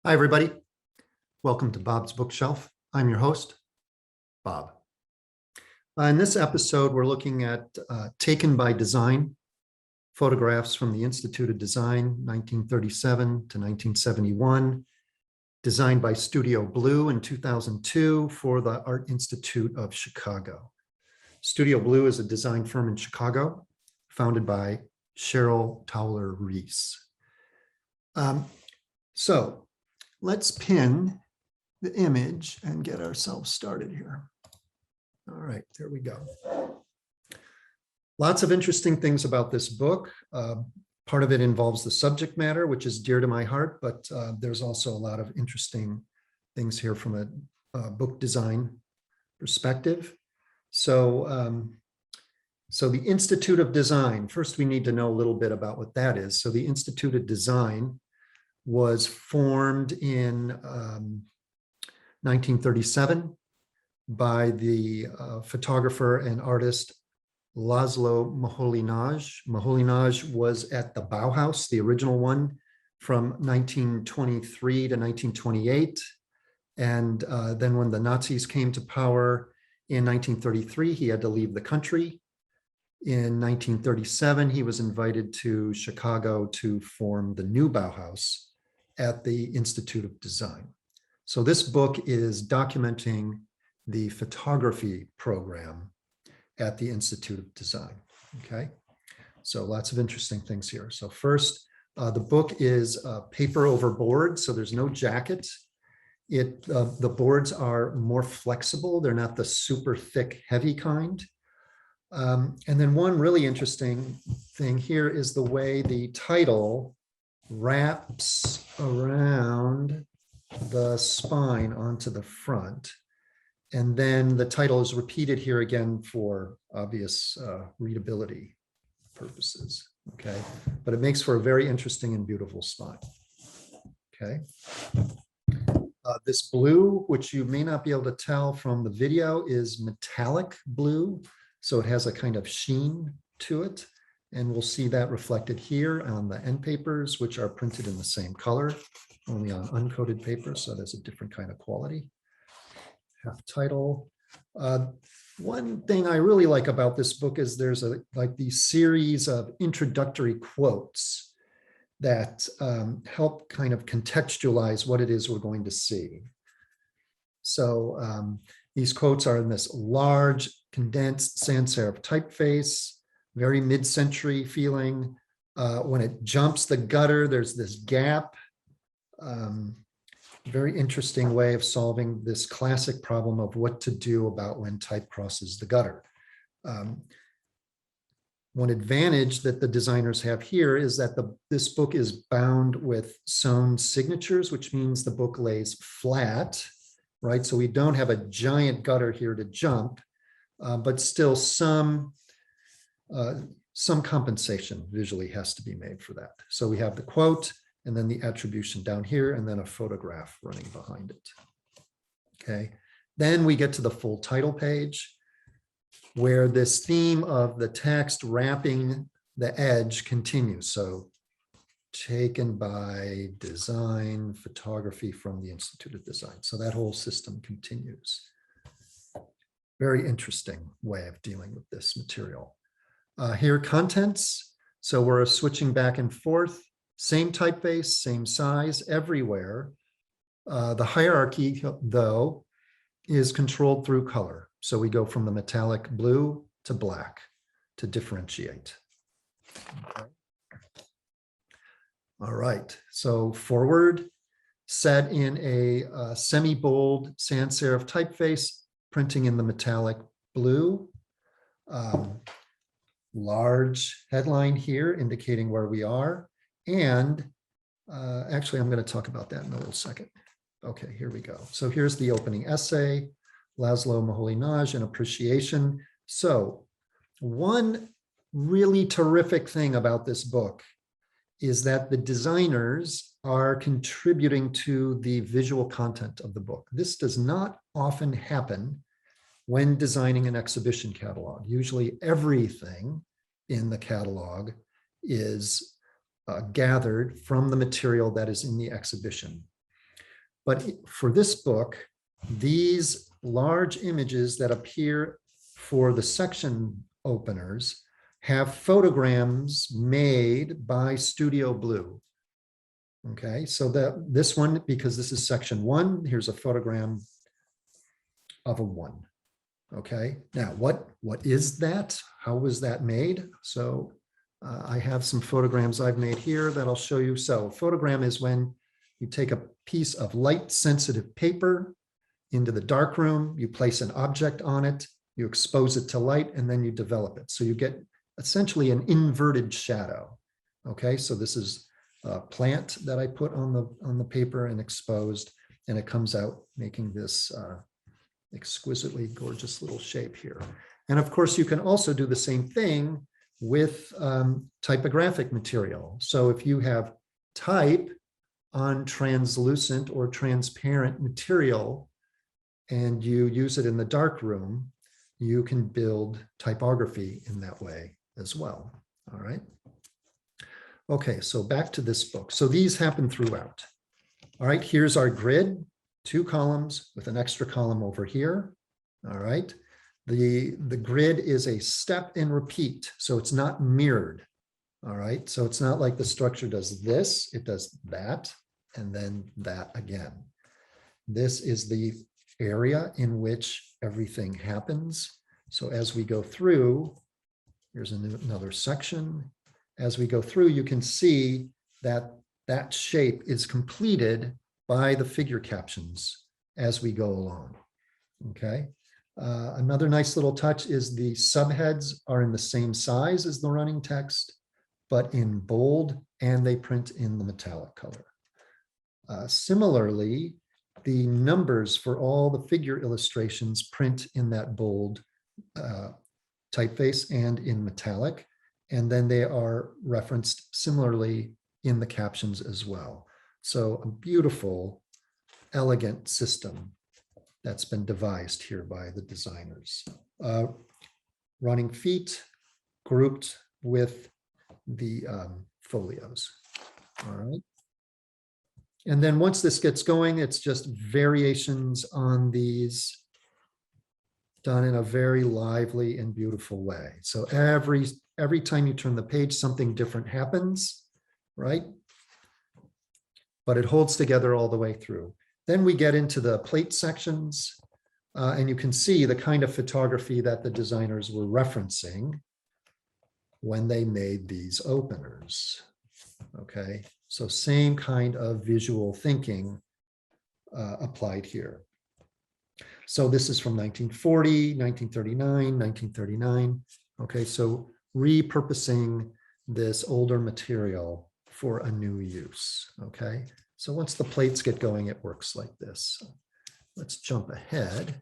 Hi, everybody. Welcome to Bob's Bookshelf. I'm your host, Bob. In this episode, we're looking at Taken by Design, photographs from the Institute of Design, 1937 to 1971, designed by Studio Blue in 2002 for the Art Institute of Chicago. Studio Blue is a design firm in Chicago, founded by Cheryl Towler Reese. So let's pin the image and get ourselves started here. All right, there we go. Lots of interesting things about this book. Part of it involves the subject matter, which is dear to my heart, but there's also a lot of interesting things here from a book design perspective. So the Institute of Design, first we need to know a little bit about what that is. So the Institute of Design was formed in 1937 by the photographer and artist Laszlo Moholy-Nagy. Moholy-Nagy was at the Bauhaus, the original one, from 1923 to 1928. And then when the Nazis came to power in 1933, he had to leave the country. In 1937, he was invited to Chicago to form the new Bauhaus at the Institute of Design. So this book is documenting the photography program at the Institute of Design, okay? So lots of interesting things here. So first, the book is paper over board, so there's no jacket. The boards are more flexible. They're not the super thick, heavy kind. And then one really interesting thing here is the way the title wraps around the spine onto the front. And then the title is repeated here again for obvious readability purposes, okay? But it makes for a very interesting and beautiful spine, okay? This blue, which you may not be able to tell from the video, is metallic blue. So it has a kind of sheen to it. And we'll see that reflected here on the end papers, which are printed in the same color, only on uncoated paper. So there's a different kind of quality. Half title. One thing I really like about this book is there's these series of introductory quotes that help kind of contextualize what it is we're going to see. So these quotes are in this large, condensed sans serif typeface, very mid-century feeling. When it jumps the gutter, there's this gap. Very interesting way of solving this classic problem of what to do about when type crosses the gutter. One advantage that the designers have here is that this book is bound with sewn signatures, which means the book lays flat, right? So we don't have a giant gutter here to jump, but still some compensation visually has to be made for that. So we have the quote and then the attribution down here and then a photograph running behind it. Okay, then we get to the full title page where this theme of the text wrapping the edge continues. So taken by design, photography from the Institute of Design. So that whole system continues. Very interesting way of dealing with this material. Here, contents. So we're switching back and forth. Same typeface, same size everywhere. The hierarchy, though, is controlled through color. So we go from the metallic blue to black to differentiate. Okay. All right, so forward, set in a semi-bold sans serif typeface, printing in the metallic blue. Large headline here indicating where we are. And actually, I'm going to talk about that in a little second. Okay, here we go. So here's the opening essay, Laszlo Moholy-Nagy, an appreciation. So one really terrific thing about this book is that the designers are contributing to the visual content of the book. This does not often happen when designing an exhibition catalog. Usually everything in the catalog is gathered from the material that is in the exhibition. But for this book, these large images that appear for the section openers have photograms made by Studio Blue. Okay, so this one, because this is section 1, here's a photogram of a 1. Okay, now what is that? How was that made? So I have some photograms I've made here that I'll show you. So a photogram is when you take a piece of light sensitive paper into the darkroom, you place an object on it, you expose it to light, and then you develop it. So you get essentially an inverted shadow. Okay, so this is a plant that I put on the paper and exposed, and it comes out making this exquisitely gorgeous little shape here. And of course, you can also do the same thing with typographic material. So if you have type on translucent or transparent material and you use it in the dark room, you can build typography in that way as well. All right. Okay, so back to this book. So these happen throughout. All right, here's our grid, 2 columns with an extra column over here. All right. The grid is a step and repeat, so it's not mirrored. All right, so it's not like the structure does this, it does that, and then that again. This is the area in which everything happens. So as we go through, here's another section. As we go through, you can see that that shape is completed by the figure captions as we go along. Okay. Another nice little touch is the subheads are in the same size as the running text, but in bold, and they print in the metallic color. Similarly, the numbers for all the figure illustrations print in that bold typeface and in metallic, and then they are referenced similarly in the captions as well. So a beautiful, elegant system that's been devised here by the designers. Running feet grouped with the folios. All right. And then once this gets going, it's just variations on these done in a very lively and beautiful way. So every time you turn the page, something different happens, right? But it holds together all the way through. Then we get into the plate sections, and you can see the kind of photography that the designers were referencing when they made these openers. Okay, so same kind of visual thinking applied here. So this is from 1940, 1939, 1939. Okay, so repurposing this older material for a new use. Okay, so once the plates get going, it works like this. Let's jump ahead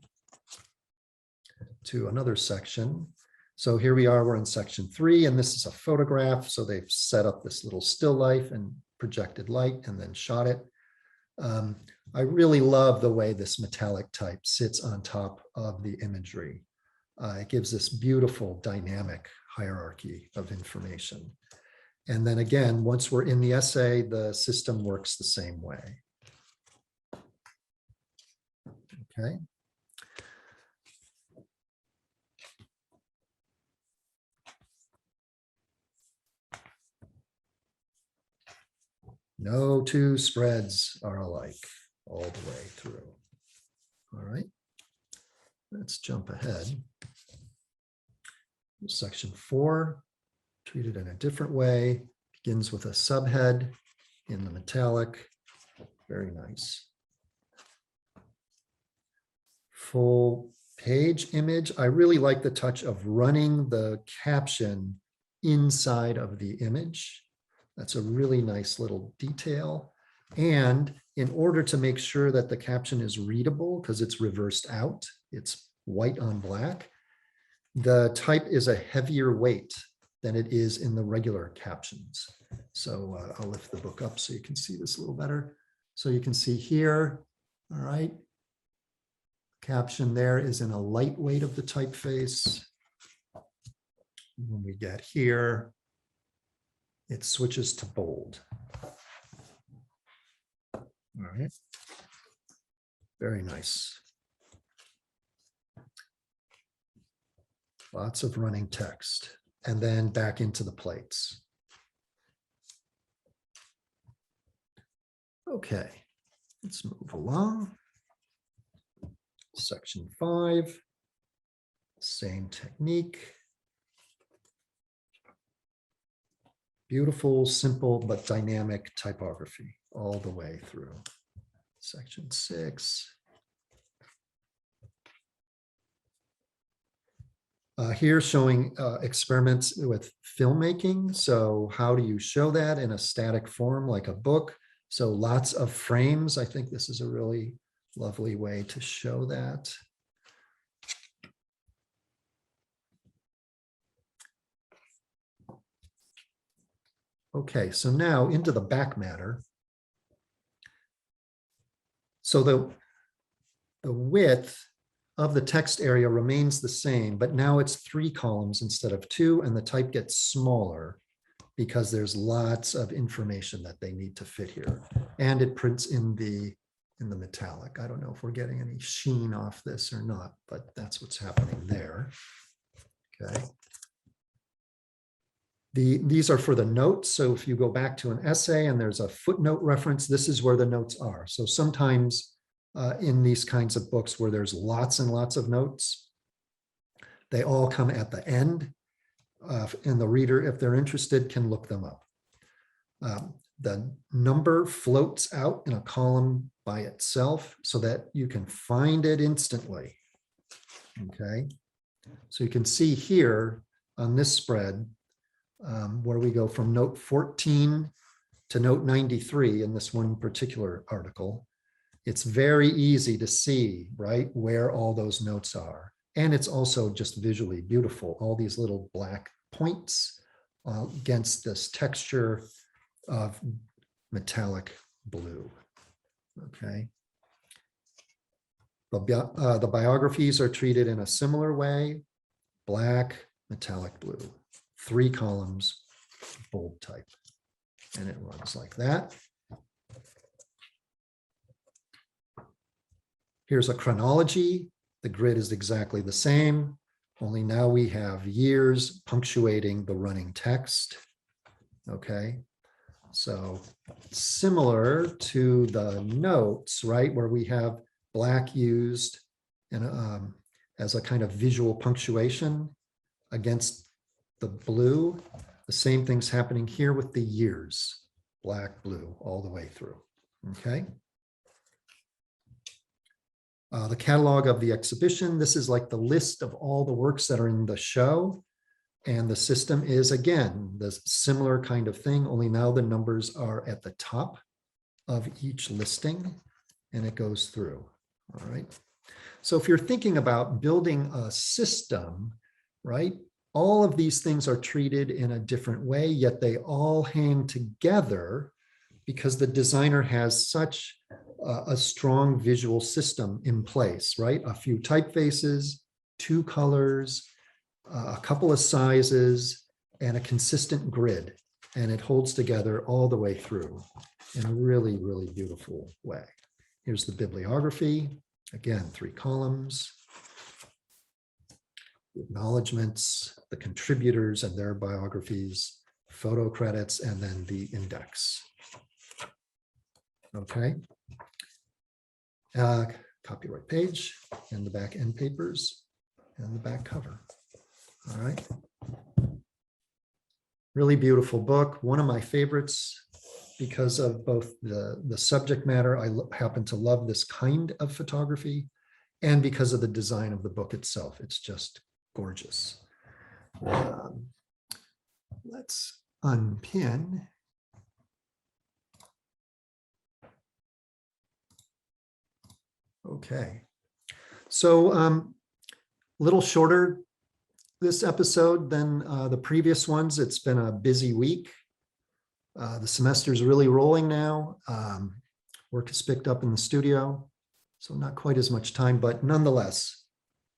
to another section. So here we are, we're in section 3, and this is a photograph. So they've set up this little still life and projected light and then shot it. I really love the way this metallic type sits on top of the imagery. It gives this beautiful dynamic hierarchy of information. And then again, once we're in the essay, the system works the same way. Okay. No 2 spreads are alike all the way through. All right. Let's jump ahead. Section 4, treated in a different way, begins with a subhead in the metallic. Very nice. Full page image. I really like the touch of running the caption inside of the image. That's a really nice little detail. And in order to make sure that the caption is readable, because it's reversed out, it's white on black, the type is a heavier weight than it is in the regular captions. So I'll lift the book up so you can see this a little better. So you can see here, all right, caption there is in a light weight of the typeface. When we get here, it switches to bold. All right. Very nice. Lots of running text, and then back into the plates. Okay, let's move along. Section 5, same technique. Beautiful, simple, but dynamic typography all the way through. Section 6. Here showing experiments with filmmaking. So how do you show that in a static form like a book? So lots of frames. I think this is a really lovely way to show that. Okay, so now into the back matter. So the width of the text area remains the same, but now it's 3 columns instead of 2, and the type gets smaller because there's lots of information that they need to fit here. And it prints in the metallic. I don't know if we're getting any sheen off this or not, but that's what's happening there. Okay. These are for the notes. So if you go back to an essay and there's a footnote reference, this is where the notes are. So sometimes in these kinds of books where there's lots and lots of notes, they all come at the end, and the reader, if they're interested, can look them up. The number floats out in a column by itself so that you can find it instantly. Okay, so you can see here on this spread where we go from note 14 to note 93 in this one particular article. It's very easy to see, right, where all those notes are. And it's also just visually beautiful. All these little black points against this texture of metallic blue. Okay. The biographies are treated in a similar way. Black, metallic blue. 3 columns, bold type. And it runs like that. Here's a chronology. The grid is exactly the same, only now we have years punctuating the running text. Okay, so similar to the notes, right, where we have black used and as a kind of visual punctuation against the blue. The same thing's happening here with the years, black, blue, all the way through. Okay. The catalog of the exhibition. This is like the list of all the works that are in the show. And the system is, again, the similar kind of thing, only now the numbers are at the top of each listing and it goes through. All right. So if you're thinking about building a system, right, all of these things are treated in a different way, yet they all hang together because the designer has such a strong visual system in place, right? A few typefaces, 2 colors, a couple of sizes, and a consistent grid. And it holds together all the way through in a really, really beautiful way. Here's the bibliography. Again, 3 columns. The acknowledgements, the contributors and their biographies, photo credits, and then the index. Okay. Copyright page and the back end papers and the back cover. All right. Really beautiful book. One of my favorites because of both the subject matter. I happen to love this kind of photography, and because of the design of the book itself. It's just gorgeous. Let's unpin. Okay, so a little shorter this episode than the previous ones. It's been a busy week. The semester's really rolling now. Work is picked up in the studio, so not quite as much time, but nonetheless,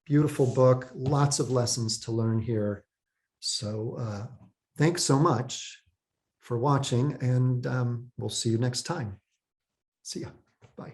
beautiful book, lots of lessons to learn here. So thanks so much for watching, and we'll see you next time. See ya. Bye.